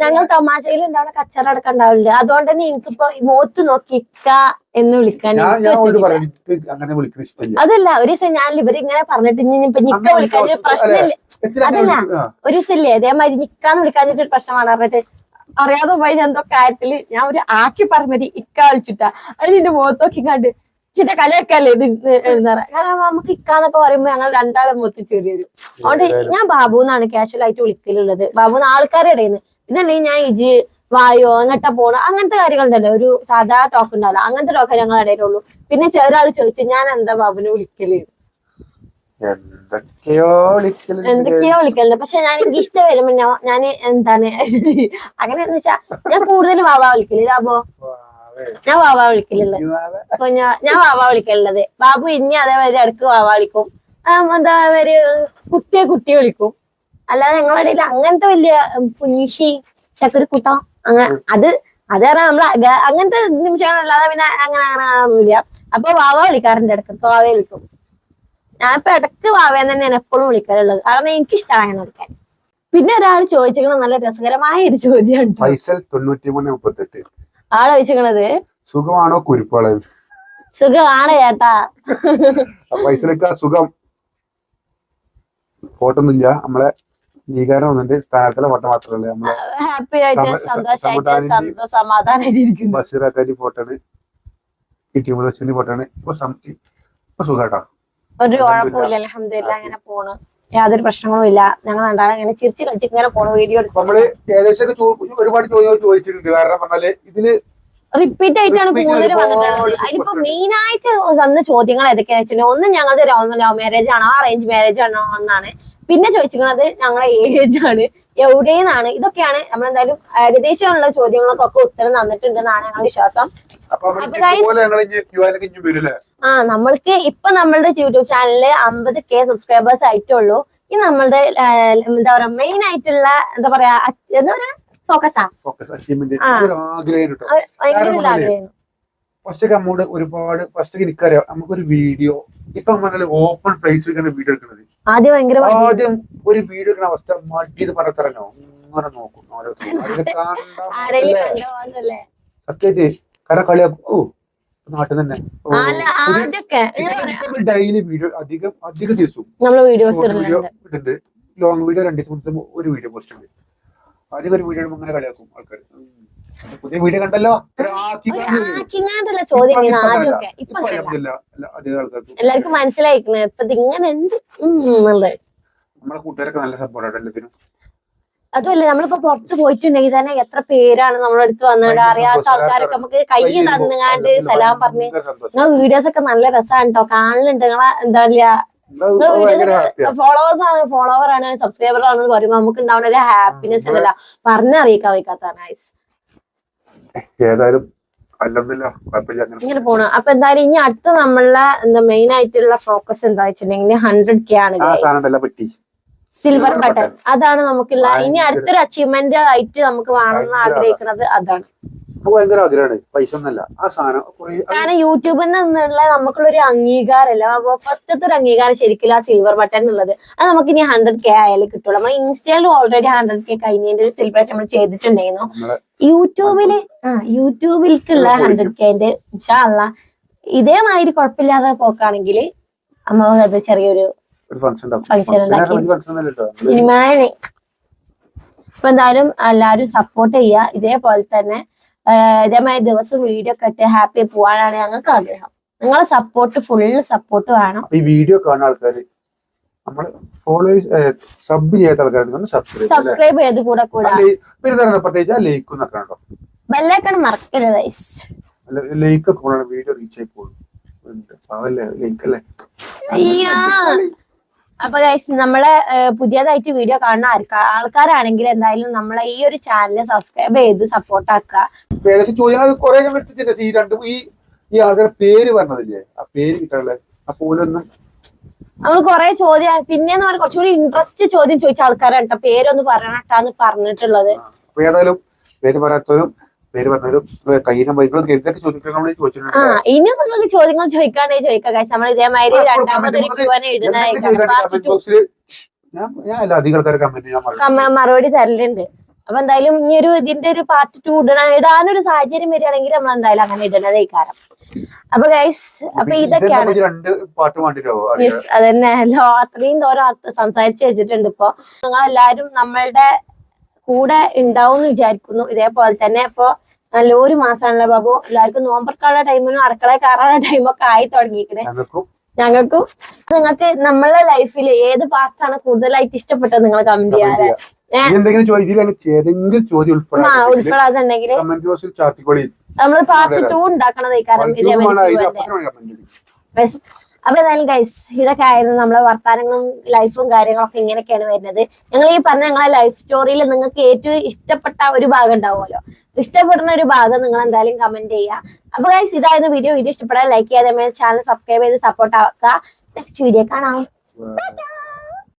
ഞങ്ങൾ തമാശയിലുണ്ടാവുന്ന കച്ചറ അടക്കം ഉണ്ടാവില്ല. അതുകൊണ്ട് തന്നെ എനിക്കിപ്പോ മുഖത്ത് നോക്കി ഇക്ക എന്ന് വിളിക്കാൻ അതല്ല. ഒരു ദിവസം ഞാൻ ഇവരിങ്ങനെ പറഞ്ഞിട്ട് ഇനിയിപ്പൊ നിക്ക വിളിക്കാൻ പ്രശ്നമില്ല. അതല്ല, ഒരു ദിവസം ഇല്ലേ അതേമാതിരി നിക്കാന്ന് വിളിക്കാൻ പ്രശ്നമാണ് പറഞ്ഞിട്ട് അറിയാതെ പോയി എന്തോ കാര്യത്തില് ഞാൻ ഒരു ആക്കി പറഞ്ഞത് ഇക്ക വിളിച്ചിട്ടാ. അത് നിന്റെ മുഖത്തോക്കി കണ്ട് ചിന്റെ കലയൊക്കെയല്ലേ എഴുതാറ്. കാരണം നമുക്ക് ഇക്കാന്നൊക്കെ പറയുമ്പോ ഞങ്ങൾ രണ്ടാളും മുഖത്ത് ചെറിയൊരു. അതുകൊണ്ട് ഞാൻ ബാബു എന്നാണ് കാഷ്വൽ ആയിട്ട് വിളിക്കലുള്ളത്. ബാബുന്ന് ആൾക്കാരുടെ ഇടയിൽ നിന്ന്. പിന്നെ ഞാൻ ഇജ് വായോ എങ്ങട്ടാ പോണോ അങ്ങനത്തെ കാര്യങ്ങളുണ്ടല്ലോ, ഒരു സാധാ ടോക്ക് ഉണ്ടാവില്ല, അങ്ങനത്തെ ടോക്ക് ഞങ്ങളുടെ ഇടയിലുള്ളൂ. പിന്നെ ഒരാൾ ചോദിച്ചു ഞാൻ എന്താ ബാബുവിനെ വിളിക്കല്, എന്തൊക്കെയോ വിളിക്കലുണ്ട്. പക്ഷെ ഞാൻ എനിക്ക് ഇഷ്ടം വരുമ്പോ ഞാൻ എന്താണ് അങ്ങനെയെന്ന് വെച്ചാ ഞാൻ കൂടുതൽ വാവാ വിളിക്കല്. ബാബോ ഞാൻ വാവാ വിളിക്കലുള്ളത്, ഞാൻ വാവാ വിളിക്കലുള്ളത്. ബാബു ഇനി അതേമാതിരി ഇടക്ക് വാവാ വിളിക്കും, എന്താ ഒരു കുട്ടിയെ വിളിക്കും. അല്ലാതെ ഞങ്ങളുടെ ഇടയിൽ അങ്ങനത്തെ വലിയ പുഞ്ഞിഷി ചക്കര കൂട്ടം അങ്ങനെ അത് പറഞ്ഞാൽ നമ്മള് അങ്ങനത്തെ നിമിഷങ്ങളല്ലാതെ പിന്നെ അങ്ങനെ കാണാനൊന്നുമില്ല. അപ്പൊ വാവാ വിളിക്കാറുണ്ട്, ഇടക്ക് വാവയെ വിളിക്കും. ഞാൻ ഇപ്പൊ ഇടക്ക് വാവേന്ന് തന്നെയാണ് എപ്പോഴും വിളിക്കാറുള്ളത്, കാരണം എനിക്കിഷ്ടമാണ് അങ്ങനെ വിളിക്കാൻ. പിന്നെ ഒരാൾ ചോദിച്ചിരിക്കുന്നത് നല്ല രസകരമായ ഒരു ചോദ്യമാണ്. ആള് ചോദിച്ചിരിക്കണത് സുഖമാണോ കുരിപ്പാള്? സുഖമാണ് ചേട്ടാ. സുഖം ഫോട്ടോ ഒന്നുമില്ല, നമ്മളെ നീകാരം വന്നിട്ട് സ്ഥാനത്തിലെ ഫോട്ടോ മാത്രമല്ല, ഹാപ്പി ആയിട്ട് സന്തോഷമായിട്ട് സമാധാനമായിട്ടിരിക്കുന്നു. ബഷീറാക്കാരി ഫോട്ടോണ്, കിട്ടിയ ഫോട്ടോണ്. ഇപ്പൊ സുഖാട്ടോ, ഒരു കുഴപ്പമില്ല, അൽഹംദുലില്ലാ അങ്ങനെ പോണു, യാതൊരു പ്രശ്നങ്ങളും ഇല്ല. ഞങ്ങൾ രണ്ടാളും ഇങ്ങനെ ചിരിച്ച് കളിച്ച് ഇങ്ങനെ പോണു. വീഡിയോ നമ്മള് ഏകദേശം ഒരുപാട് ചോദിച്ചിട്ടുണ്ട്. കാരണം പറഞ്ഞാല് ഇതില് റിപ്പീറ്റ് ആയിട്ടാണ് കൂടുതൽ വന്നിട്ടുള്ളത്. അതിലിപ്പോ മെയിൻ ആയിട്ട് വന്ന ചോദ്യങ്ങൾ ഏതൊക്കെയാണെന്ന് വെച്ചിട്ടുണ്ടെങ്കിൽ ഒന്ന് ഞങ്ങളുടെ ലവ് മാരേജ് ആണോ അറേഞ്ച് മാരേജ് ആണോ എന്നാണ്. പിന്നെ ചോദിച്ചിരിക്കുന്നത് ഞങ്ങളെ ഏജ് ആണ്, എവിടെയെന്നാണ്. ഇതൊക്കെയാണ് നമ്മളെന്തായാലും ഏകദേശമുള്ള ചോദ്യങ്ങൾക്കൊക്കെ ഉത്തരം തന്നിട്ടുണ്ടെന്നാണ് ഞങ്ങളുടെ വിശ്വാസം. നമ്മൾക്ക് ഇപ്പൊ നമ്മളുടെ യൂട്യൂബ് ചാനലില് 50K സബ്സ്ക്രൈബേഴ്സ് ആയിട്ടുള്ളൂ. ഇനി നമ്മളുടെ എന്താ പറയാ മെയിൻ ആയിട്ടുള്ള എന്താ പറയാ ഫോക്കസാ ഭയങ്കര ആഗ്രഹം. ഫസ്റ്റ് അമ്മോട് ഒരുപാട് ഫസ്റ്റ് എനിക്കറിയാം നമുക്കൊരു വീഡിയോ ഇപ്പൊ ഓപ്പൺ പ്ലേസിൽ വീഡിയോ എടുക്കുന്നത് ആദ്യം ഒരു വീഡിയോ എടുക്കുന്ന അവസ്ഥ മടിയത് പറഞ്ഞോ അങ്ങനെ നോക്കും സത്യമായിട്ട് കാരണം കളിയാക്കും. ഓ നാട്ടിൽ തന്നെ ഡെയിലി വീഡിയോ അധിക ദിവസവും ഇടുന്നുണ്ട്. ലോങ് വീഡിയോ 2 ദിവസം ഒരു വീഡിയോ പോസ്റ്റ് ഉണ്ട്. ആദ്യം ഒരു വീഡിയോ അങ്ങനെ കളിയാക്കും ആൾക്കാർ. പുതിയ വീഡിയോ കണ്ടല്ലോ എല്ലാവർക്കും മനസ്സിലായിക്കണേ ഇങ്ങനെ ഉണ്ട്. നമ്മളെ കൂട്ടുകാരൊക്കെ നല്ല സപ്പോർട്ടാണ് എല്ലാത്തിനും. അതുമല്ല നമ്മളിപ്പോ പുറത്ത് പോയിട്ടുണ്ടെങ്കിൽ തന്നെ എത്ര പേരാണ് നമ്മുടെ അടുത്ത് വന്നിട്ട് അറിയാത്ത ആൾക്കാരൊക്കെ നമുക്ക് കൈ തന്നുകാണ്ട് സലാം പറഞ്ഞ് നിങ്ങളെ വീഡിയോസ് ഒക്കെ നല്ല രസമാണ് കേട്ടോ, കാണലുണ്ട്. നിങ്ങളെ എന്താ പറയാ ഫോളോവർ ആണ് സബ്സ്ക്രൈബർ ആണെന്ന് പറയുമ്പോ നമുക്ക് ഉണ്ടാവുന്ന ഒരു ഹാപ്പിനെസ് ഉണ്ടല്ലോ പറഞ്ഞറിയിക്കാൻ വയ്ക്കാത്തതാണ്. ഏതായാലും ഇങ്ങനെ പോണു. അപ്പൊ എന്തായാലും ഇനി അടുത്ത നമ്മളെ എന്താ മെയിൻ ആയിട്ടുള്ള ഫോക്കസ് എന്താ വെച്ചിട്ടുണ്ടെങ്കിൽ 100K ആണ് സിൽവർ ബട്ടൺ. അതാണ് നമുക്കുള്ള ഇനി അടുത്തൊരു അച്ചീവ്മെന്റ് ആയിട്ട് നമുക്ക് വേണമെന്ന് ആഗ്രഹിക്കുന്നത്. അതാണ് ഭയങ്കര ആഗ്രഹമാണ്, പൈസ ഒന്നല്ല ആ സാധനം. കാരണം യൂട്യൂബിൽ നിന്നുള്ള നമുക്കുള്ളൊരു അംഗീകാരമല്ല, അപ്പൊ ഫസ്റ്റത്തെ ഒരു അംഗീകാരം ശരിക്കില്ല സിൽവർ ബട്ടൺ ഉള്ളത്. അത് നമുക്ക് ഇനി 100K ആയാലും കിട്ടുള്ളൂ. നമ്മൾ ഇൻസ്റ്റയിൽ ഓൾറെഡി 100K കഴിഞ്ഞതിന്റെ ഒരു സെലിബ്രേഷൻ നമ്മൾ ചെയ്തിട്ടുണ്ടായിരുന്നു. യൂട്യൂബിലേക്കുള്ള 100Kന്റെ ഇൻഷാ അല്ലാഹ് ഇതേമാതിരി കുഴപ്പമില്ലാതെ പോക്കാണെങ്കിൽ നമ്മൾ അത് ചെറിയൊരു ഫംഗ്ഷൻ ഉണ്ടാക്കി സിനിമയാണ്. ഇപ്പൊ എന്തായാലും എല്ലാരും സപ്പോർട്ട് ചെയ്യുക. ഇതേപോലെ തന്നെ ഇതേമാതിരി ദിവസം വീഡിയോ ഒക്കെ ഇട്ട് ഹാപ്പി പോവാനാണ് ഞങ്ങൾക്ക് ആഗ്രഹം. നിങ്ങളെ സപ്പോർട്ട് ഫുള്ള് സപ്പോർട്ട് വേണം. ഈ വീഡിയോ കാണുന്ന ആൾക്കാര് നമ്മള് ഫോളോവേഴ്സ് സബ് ചെയ്യാത്ത ആൾക്കാർ സബ്സ്ക്രൈബ് ചെയ്ത് കൂടെ ബെല്ലൈക്കൺ മറക്കരുത്. വീഡിയോ റീച്ച് ആയി പോകും. അപ്പൊ ഗൈസ് നമ്മളെ പുതിയതായിട്ട് വീഡിയോ കാണുന്ന ആൾക്കാരാണെങ്കിൽ എന്തായാലും നമ്മളെ ഈ ഒരു ചാനൽ സബ്സ്ക്രൈബ് ചെയ്ത് സപ്പോർട്ട് ആക്കുക. ഈ ആൾക്കാരുടെ പേര് പറഞ്ഞതില്ലേ, ആ പേര് കിട്ടാനുള്ള അപ്പോലൊന്നും നമ്മൾ കുറെ ചോദ്യം പിന്നെന്ന് പറഞ്ഞാൽ കുറച്ചുകൂടി ഇൻട്രസ്റ്റ് ചോദ്യം ചോദിച്ച ആൾക്കാരാണ് കേട്ടോ പേരൊന്ന് പറയണട്ടാന്ന് പറഞ്ഞിട്ടുള്ളത്. ഏതായാലും പേര് പറയാത്തവരും പേര് പറഞ്ഞവരും കയ്യിലും ബൈക്കിലും എന്തൊക്കെ ചോദിച്ചിട്ടുണ്ട്. ഇനിയും നിങ്ങൾക്ക് ചോദ്യങ്ങൾ ചോദിക്കാണെങ്കിൽ ചോദിക്കാം. നമ്മൾ ഇതേമാതിരി രണ്ടാമതൊരു മറുപടി തരലുണ്ട്. അപ്പൊ എന്തായാലും ഇനി ഒരു ഇതിന്റെ ഒരു പാർട്ട് 2 ഇടാനൊരു സാഹചര്യം വരികയാണെങ്കിൽ നമ്മൾ എന്തായാലും അങ്ങനെ ഇടുന്നത് കാരണം. അപ്പൊ ഗൈസ് അപ്പൊ ഇതൊക്കെയാണ് അതന്നെ അത്രയും തോരം സംസാരിച്ചു വെച്ചിട്ടുണ്ട്. ഇപ്പൊ നിങ്ങളെല്ലാരും നമ്മളുടെ കൂടെ ഉണ്ടാവും എന്ന് വിചാരിക്കുന്നു. ഇതേപോലെ തന്നെ ഇപ്പൊ നല്ലൊരു മാസമാണല്ലോ ബാബു. എല്ലാവർക്കും നോമ്പർക്കാനുള്ള ടൈമിനും അടുക്കള കയറാനുള്ള ടൈമൊക്കെ ആയി തുടങ്ങിയിരിക്കണേ ഞങ്ങൾക്കും. നിങ്ങൾക്ക് നമ്മളെ ലൈഫിൽ ഏത് പാർട്ടാണ് കൂടുതലായിട്ട് ഇഷ്ടപ്പെട്ടത് നിങ്ങൾ കമന്റ് ചെയ്യാറ്. ഉൾപ്പെടാതുണ്ടെങ്കിൽ നമ്മള് പാർട്ട് 2 ഉണ്ടാക്കണത് കാരണം അപ്പൊ ഏതായാലും ഗൈസ് ഇതൊക്കെ ആയിരുന്നു നമ്മളെ വർത്താനങ്ങളും ലൈഫും കാര്യങ്ങളൊക്കെ ഇങ്ങനെയൊക്കെയാണ് വരുന്നത്. ഞങ്ങൾ ഈ പറഞ്ഞ ഞങ്ങളെ ലൈഫ് സ്റ്റോറിയിൽ നിങ്ങൾക്ക് ഏറ്റവും ഇഷ്ടപ്പെട്ട ഒരു ഭാഗം ഉണ്ടാവുമല്ലോ, ഇഷ്ടപ്പെടുന്ന ഒരു ഭാഗം നിങ്ങൾ എന്തായാലും കമന്റ് ചെയ്യുക. അപ്പൊ ഗൈസ് ഇതായിരുന്നു വീഡിയോ ഇഷ്ടപ്പെടാൻ ലൈക്ക് ചെയ്യാതെ ചാനൽ സബ്സ്ക്രൈബ് ചെയ്ത് സപ്പോർട്ട് ആക്കുക. നെക്സ്റ്റ് വീഡിയോ കാണാം.